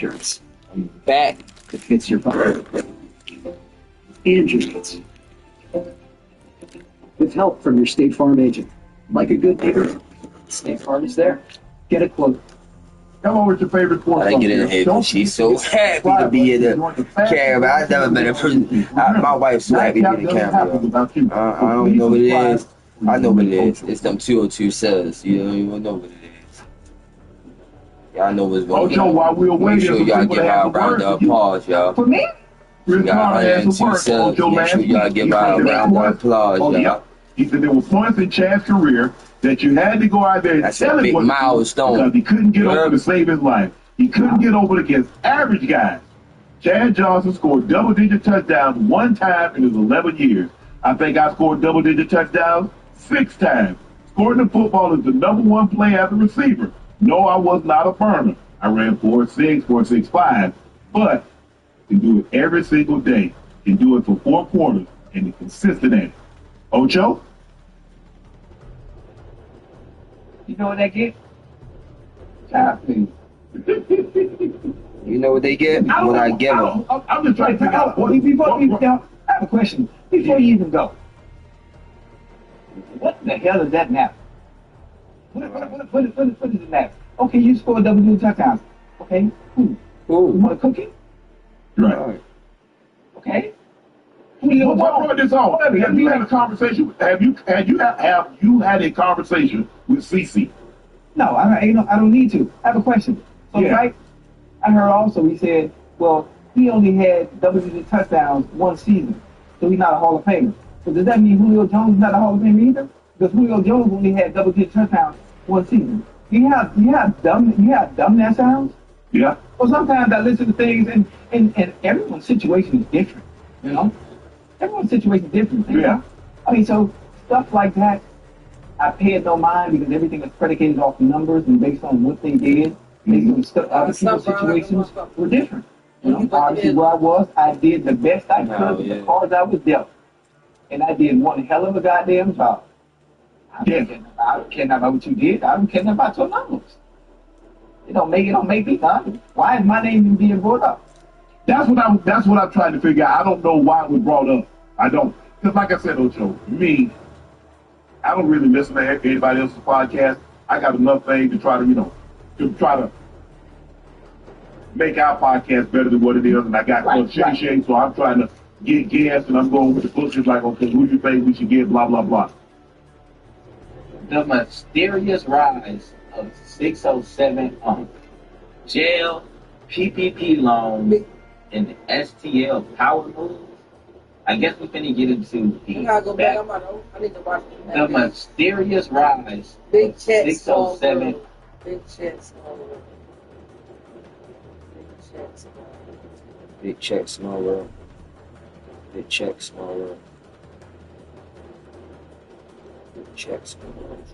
insurance. I'm back to fix your body and your needs. With help from your State Farm agent. Like a good neighbor, State Farm is there. Get a quote. Hello, what's your favorite sports? I get in here because she's so happy to be in the camera. I've never been a person. My wife's so happy to be in the camera. I don't know what it is. I know what it is. It's them 202 cells. You don't even know what it is. Y'all know what's going on. While we're waiting, Make sure y'all give our round of applause, y'all. For me? We got 102 cells. Make sure y'all give our round of applause, y'all. He said there were points in Chad's career that you had to go out there and That's tell a him big what milestone. because he couldn't get over to save his life. He couldn't get over against average guys. Chad Johnson scored double-digit touchdowns one time in his 11 years. I think I scored double-digit touchdowns 6 times. Scoring the football is the #1 play as a receiver. No, I was not a burner. I ran 4.6, 4.65, but you do it every single day. You do it for 4 quarters, and you're consistent at it. Ocho? You know what they get? Child, please. You know what they get? What I give them. I'm just trying to figure out what. I have a question. Before you even go, what the hell is that now? What is the matter? Okay, you scored double-digit touchdowns. Okay, cool. You want a cookie? Right. Okay. What brought this on? Have you had a conversation? Have you had a conversation with CC? No, I don't need to. I have a question. So, right, I heard also he said, well, he only had double-digit touchdowns one season, so he's not a Hall of Famer. So does that mean Julio Jones is not a Hall of Famer either? Because Julio Jones only had double-digit touchdowns one season. You have dumb that sounds? Yeah. Well, sometimes I listen to things and everyone's situation is different, you know? Everyone's situation is different. You know? I mean, so stuff like that, I pay it no mind because everything is predicated off numbers and based on what they did, based on stuff, other people's situations were different. You know, obviously where I was, I did the best I could with the cards I was dealt. And I did one hell of a goddamn job. I don't care about what you did. I don't care about your numbers. It don't make me none. Why is my name even being brought up? That's what I'm trying to figure out. I don't know why it was brought up. I don't. Because like I said, Ocho, me, I don't really listen to anybody else's podcast. I got enough things to try to make our podcast better than what it is. And I got shitty, so I'm trying to get gas and I'm going with the bushes like, okay, who do you think we should get, blah, blah, blah. The mysterious rise of 607 jail, PPP loans, and the STL power moves. I guess we're finna get into the mysterious rise Big of check, 607. Big check, small world. Big check, small world. Big check, small world. Big check, small world.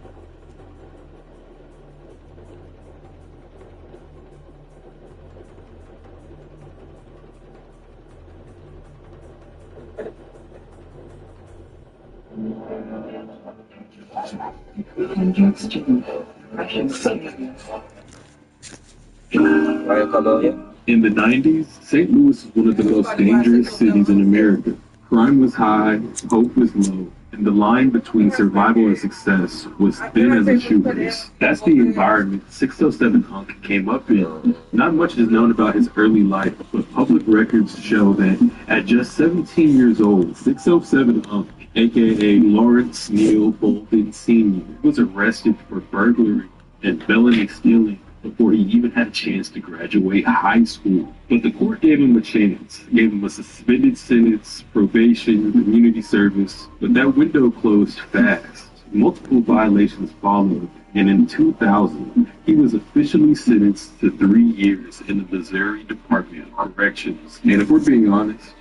In the 90s, St. Louis was one of the most dangerous cities in America. Crime was high, hope was low, and the line between survival and success was thin as a shoelace. That's the environment 607 Hunk came up in. Not much is known about his early life, but public records show that at just 17 years old, 607 Hunk, aka Lawrence Neal Bolden Sr., was arrested for burglary and felony stealing before he even had a chance to graduate high school. But the court gave him a chance, gave him a suspended sentence, probation, community service, but that window closed fast. Multiple violations followed, and in 2000, he was officially sentenced to 3 years in the Missouri Department of Corrections. And if we're being honest,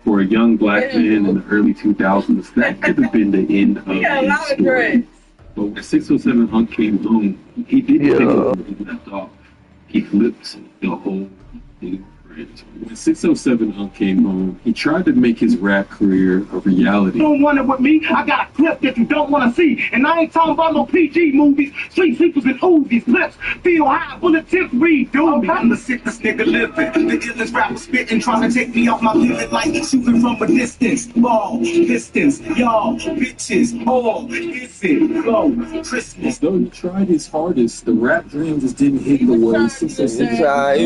for a young black man in the early 2000s, that could have been the end of his story. But when 607 Hunk came home, he didn't pick up where he left off. He flipped the whole blueprint. When 607 Unk came home, he tried to make his rap career a reality. You don't want it with me? I got a clip that you don't want to see. And I ain't talking about no PG movies. Street sleepers and Uzis. Clips feel high, bullet tips read, dude. I'm the sickest nigga living. The illest rapper spitting, trying to take me off my limit like shooting from a distance. Ball, distance, y'all, bitches, all, is it, flow, Christmas. Though he tried his hardest, the rap dream just didn't hit the way 607 tried.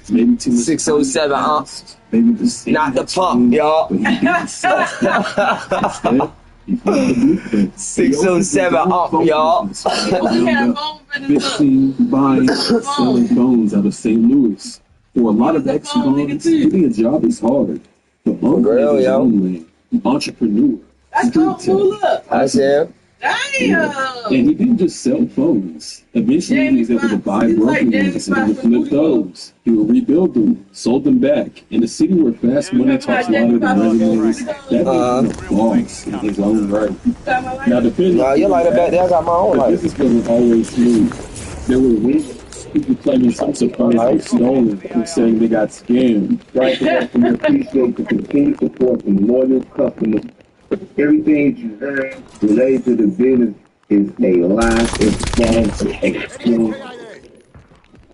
Maybe too much 607 Unk. Maybe just Not the pump, y'all. But he didn't stop. Instead, he followed the blueprint. 607 Unk, y'all. 15 buying, selling phones out of St. Louis. For a lot of ex-cons, getting a job is hard. But Unk Real, is his yo. own lane. Entrepreneur. That's gonna pull up. I said, Damn. And he didn't just sell phones. Eventually, he was able to buy broken ones and would flip those. He would rebuild them, sold them back. In a city where fast money talks louder than resumes, that made him a boss in his own right. Now, depending nah, your lighter back there, I got my own the lighter. business wasn't always smooth. There were winners, people claiming some surprise were stolen and saying they got scammed. Right, and appreciate the continued support from loyal customers. Everything you heard related to the business is a live response experience.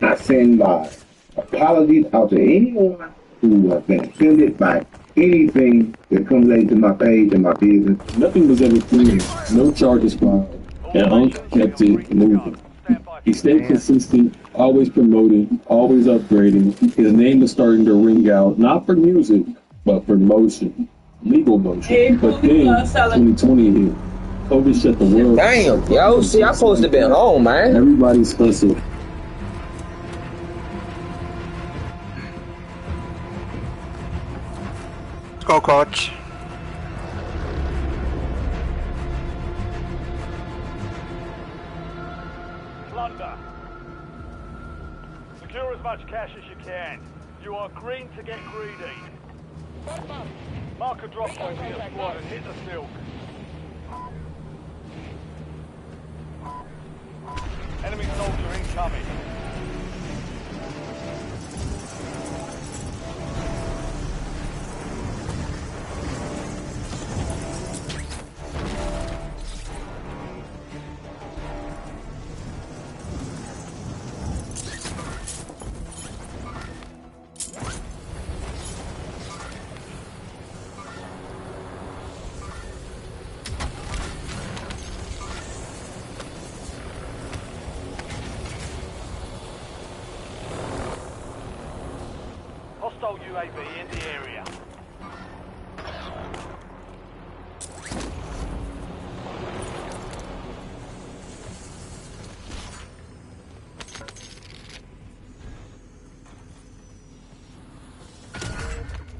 I send my apologies out to anyone who has been offended by anything that comes related to my page and my business. Nothing was ever clear, no charges filed, and Unk kept it moving. He stayed consistent, always promoting, always upgrading. His name was starting to ring out, not for music, but for motion, legal motion. But then 2020 hit. COVID shut the world. Damn, yo, see, I supposed to be home, man. Everybody's hustle. Let's go, coach. Plunder. Secure as much cash as you can. You are green to get greedy. Mark a drop point for your squad and hit the silk. Enemy soldier incoming. Hostile UAV in the area.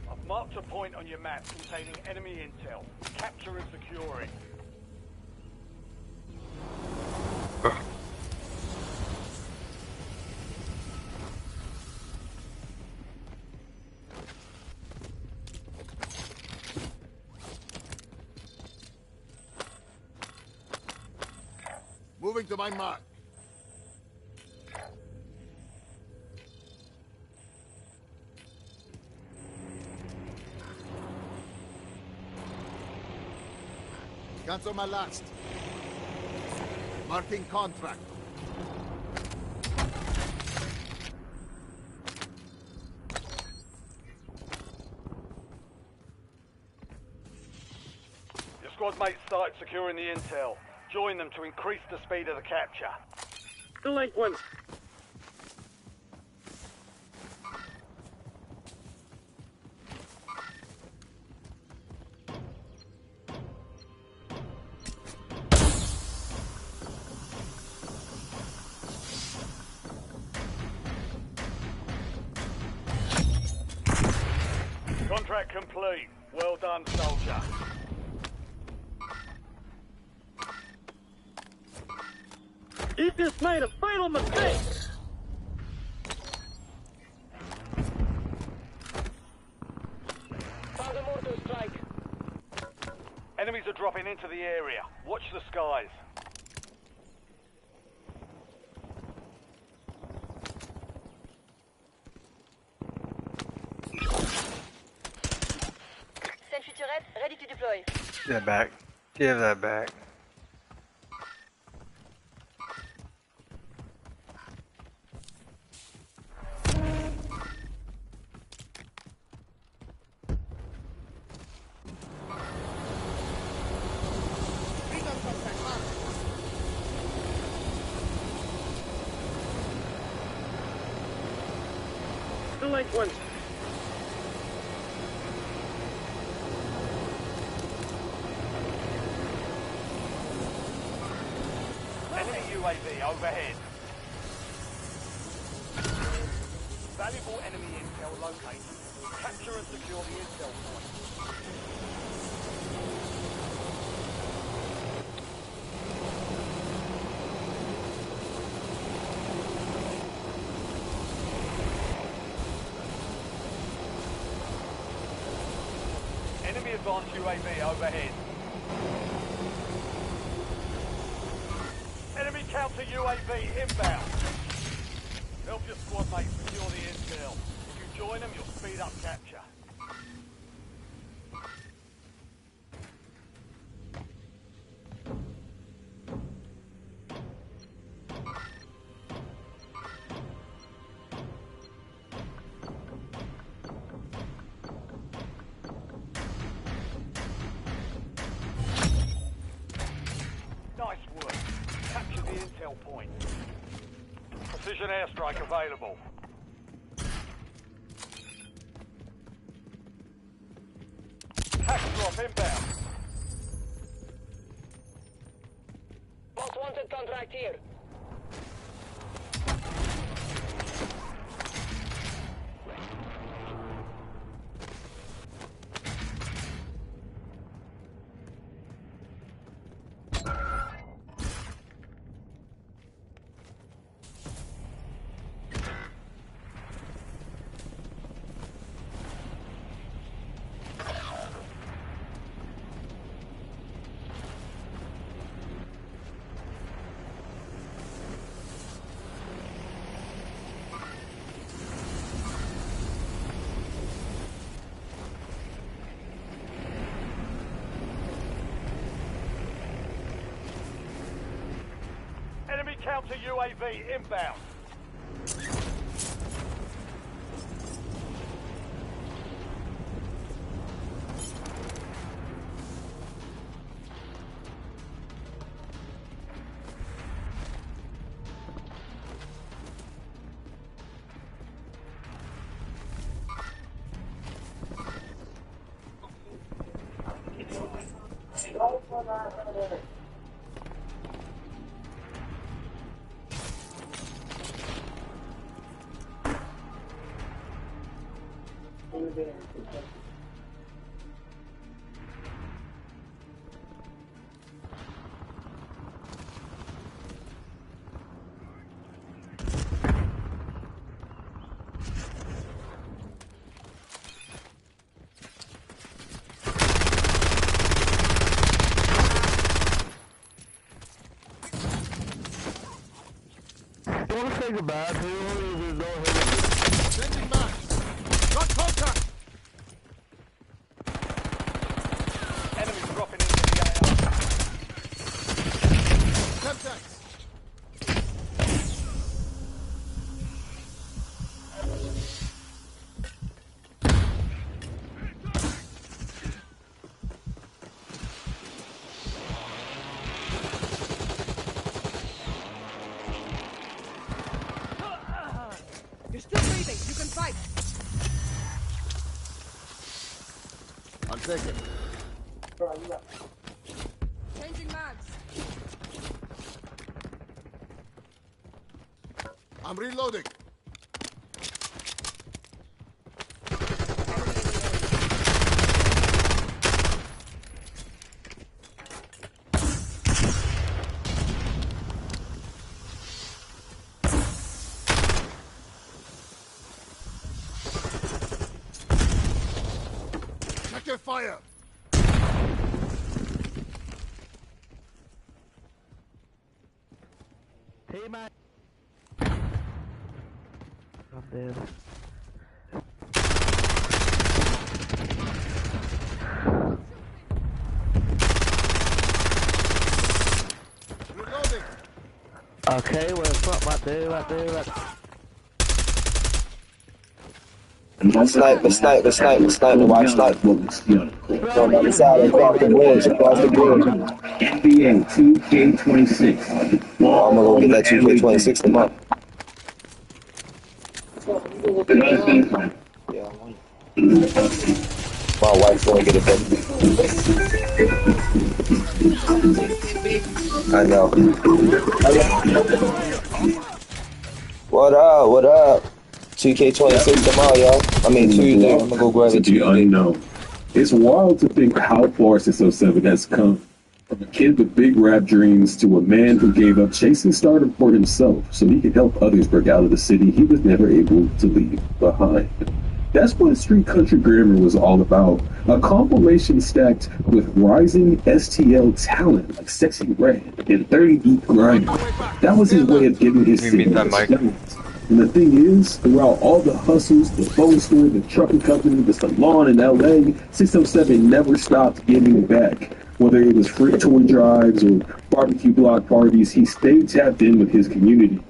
I've marked a point on your map containing enemy intel. Capture and secure it. Moving to my mark. Cancel my last. Marking contract. Your squad mate's site securing the intel. Join them to increase the speed of the capture. Delinquent. Contract complete. Well done, soldier. You just made a fatal mistake. Enemies are dropping into the area. Watch the skies. turret ready to deploy. Give that back. Give that back. Delinquents. Enemy UAV overhead. Valuable enemy intel located. Capture and secure the intel point. Enemy advanced UAV overhead. Enemy counter UAV inbound. Help your squad mates secure the intel. If you join them, you'll speed up capture. Nice work. Capture the intel point. Precision airstrike available. Tax drop inbound. Most wanted contract here. Enemy counter UAV inbound. You want to say goodbye to you? Sending back. Got contact. Enemy dropping into the AO. Contacts. You're still breathing. You can fight. I'll take it. Changing mags. I'm reloading. Check your fire. Hey, man. I'm dead. Okay, where the fuck, right there, right there, right there. Sniper, watch sniper. On the other side, across the bridge. NBA 2K26. I'm gonna go get that 2K26 tomorrow. Yeah. My wife's gonna get it back. I know. What up? What up? 2K26 tomorrow, y'all. I mean Tuesday. I'm gonna go grab it Tuesday. Unknown. It's wild to think how far 607 has come. From a kid with big rap dreams to a man who gave up chasing stardom for himself so he could help others break out of the city he was never able to leave behind. That's what Street Country Grammar was all about. A compilation stacked with rising STL talent like Sexy Red and 30 Deep Grinder. That was his way of giving his city experience. And the thing is, throughout all the hustles, the phone store, the trucking company, the salon in LA, 607 never stopped giving back. Whether it was free toy drives or barbecue block parties, he stayed tapped in with his community.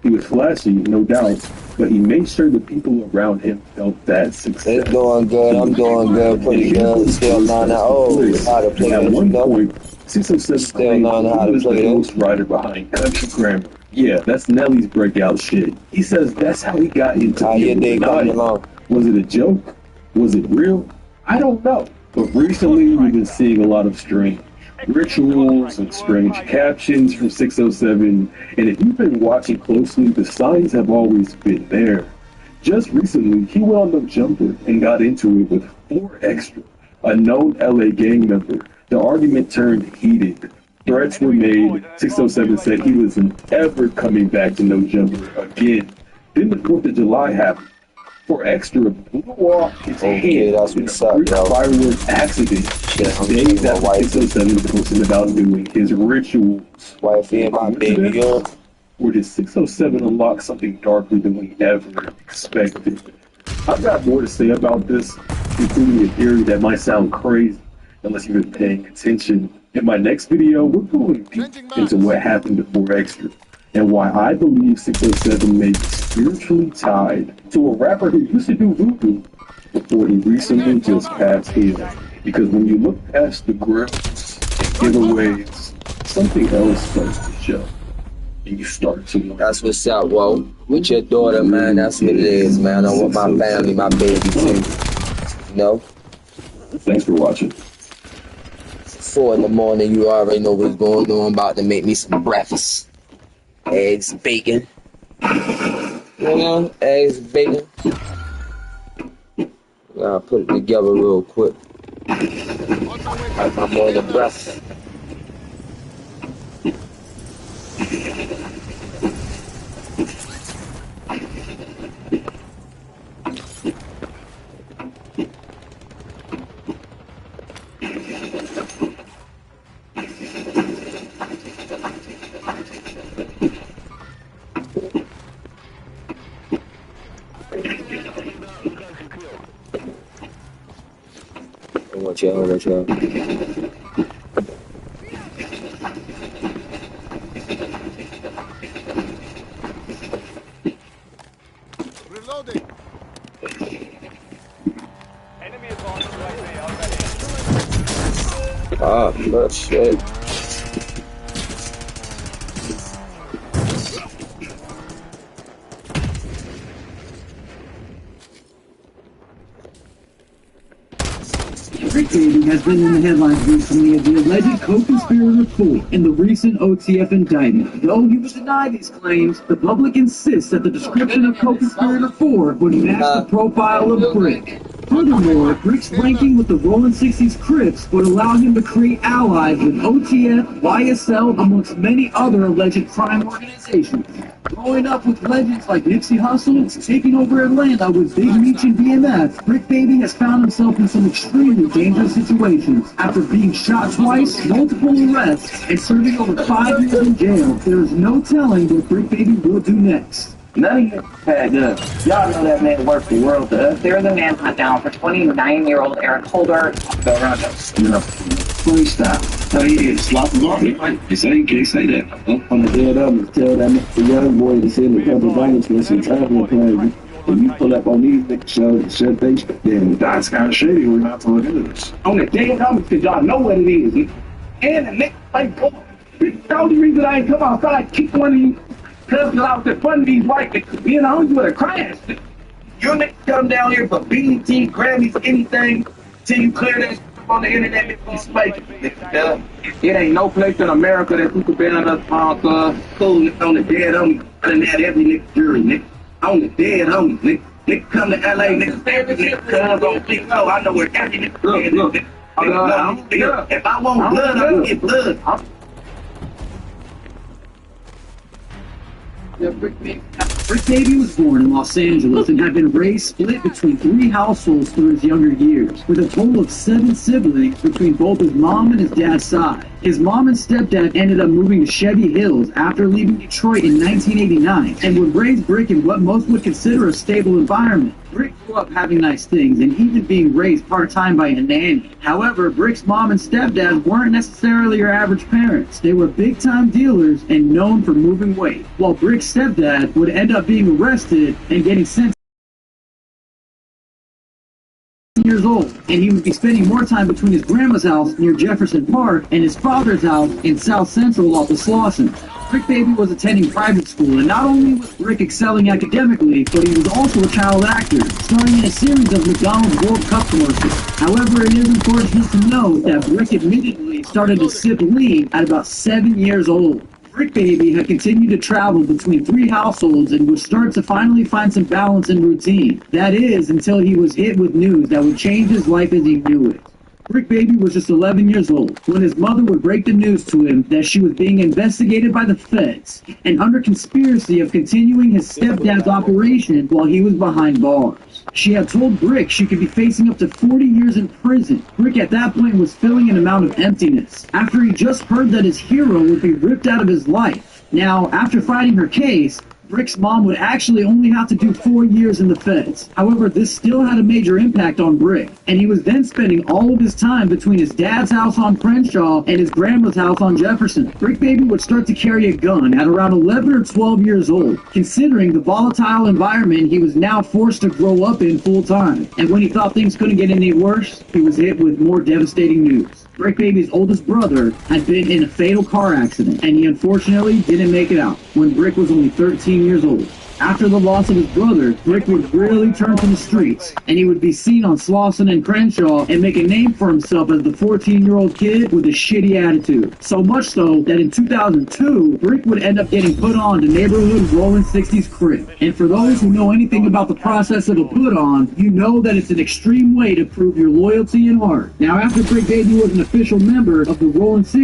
He was flashy, no doubt, but he made sure the people around him felt that success. It's doing good. I'm doing good. Pretty good. Still learning how to play At this, one you know? point, 607 Still learning how to was the play this. ghost writer behind Country Grammar. Yeah, that's Nelly's breakout shit. He says that's how he got into How your day coming along? Was it a joke? Was it real? I don't know. But recently, we've been seeing a lot of strange rituals and strange captions from 607. And if you've been watching closely, the signs have always been there. Just recently, he went on No Jumper and got into it with 4 Extra, a known LA gang member. The argument turned heated. Threats were made. 607 said he wasn't ever coming back to No Jumper again. Then the 4th of July happened. 4 Extra blew off his head that's in a what's up, freak yo. fireworks accident. Just days after 607 posted about doing his rituals. Wifey and my baby girl. Or did 607 unlock something darker than we ever expected? I've got more to say about this, including a theory that might sound crazy unless you've been paying attention. In my next video, we're going deep into what happened to 4 Extra and why I believe 607 may be spiritually tied to a rapper who used to do voodoo before he recently just passed here. Because when you look past the grills and giveaways, something else starts to show. And you start to know. That's what's up, whoa. With your daughter, man, that's what it is, man. I want my family, my baby, too. You know? Thanks for watching. 4 in the morning, you already know what's going on. I'm about to make me some breakfast. Eggs, bacon. You know, eggs, bacon. I'll put it together real quick. Have my morning breakfast. Watch out. Reloading. Enemy advanced UAV overhead. Ah, good shit. Brick Baby has been in the headlines recently as the alleged co-conspirator 4 in the recent OTF indictment. Though he was denied these claims, the public insists that the description of co-conspirator 4 would match the profile of Brick. Furthermore, Brick's ranking with the Rolling 60s Crips would allow him to create allies with OTF, YSL, amongst many other alleged crime organizations. Growing up with legends like Nipsey Hussle, taking over Atlanta with Big Meech and BMF, Brick Baby has found himself in some extremely dangerous situations. After being shot twice, multiple arrests, and serving over 5 years in jail, there is no telling what Brick Baby will do next. None of you had y'all know that man worked the world to us. They're the manhunt down for 29-year-old Eric Holder. Go around us. Freestyle. Hey, slap the garden. They say you can't say that. On the dead of them, tell that the young boy to send a couple dollars for some traveling plans. And you pull up on these niggas, shut they then that's kind of shady. We're not talking this. On the dead of them, because y'all know what it is. And the next like, the only reason I ain't come outside, keep one of you cousins out there funding these white niggas. Being honest with a crash. You niggas come down here for BET, Grammys, anything, till you clear that on the internet, it's fake. It ain't no place in America that you could be on us cool on the dead homie. Other that every nigga jury, nigga. On the dead homie, nigga. Nigga come to LA, nigga. Nigga comes on big toe. I know where every nigga is. Look. If I want blood, I can get blood. Rick Baby was born in Los Angeles and had been raised split between 3 households through his younger years, with a total of 7 siblings between both his mom and his dad's side. His mom and stepdad ended up moving to Chevy Hills after leaving Detroit in 1989 and would raise Brick in what most would consider a stable environment. Brick grew up having nice things and even being raised part-time by a nanny. However, Brick's mom and stepdad weren't necessarily your average parents. They were big-time dealers and known for moving weight, while Brick's stepdad would end up being arrested and getting sent years old, and he would be spending more time between his grandma's house near Jefferson Park and his father's house in South Central off of Slauson. Brick Baby was attending private school, and not only was Brick excelling academically, but he was also a child actor, starring in a series of McDonald's World Cup commercials. However, it is unfortunate to note that Brick admittedly started to sip lean at about 7 years old. Brick Baby had continued to travel between 3 households and would start to finally find some balance and routine. That is, until he was hit with news that would change his life as he knew it. Brick Baby was just 11 years old when his mother would break the news to him that she was being investigated by the feds and under conspiracy of continuing his stepdad's operation while he was behind bars. She had told Brick she could be facing up to 40 years in prison. Brick at that point was feeling an amount of emptiness after he just heard that his hero would be ripped out of his life. Now, after fighting her case, Brick's mom would actually only have to do 4 years in the feds. However, this still had a major impact on Brick, and he was then spending all of his time between his dad's house on Crenshaw and his grandma's house on Jefferson. Brick Baby would start to carry a gun at around 11 or 12 years old, considering the volatile environment he was now forced to grow up in full time. And when he thought things couldn't get any worse, he was hit with more devastating news. Brick Baby's oldest brother had been in a fatal car accident, and he unfortunately didn't make it out when Brick was only 13 years old. After the loss of his brother, Brick would really turn to the streets, and he would be seen on Slauson and Crenshaw and make a name for himself as the 14-year-old kid with a shitty attitude. So much so that in 2002, Brick would end up getting put on to neighborhood Rolling 60s Crip. And for those who know anything about the process of a put on, you know that it's an extreme way to prove your loyalty and heart. Now, after Brick Baby was an official member of the Rolling 60s,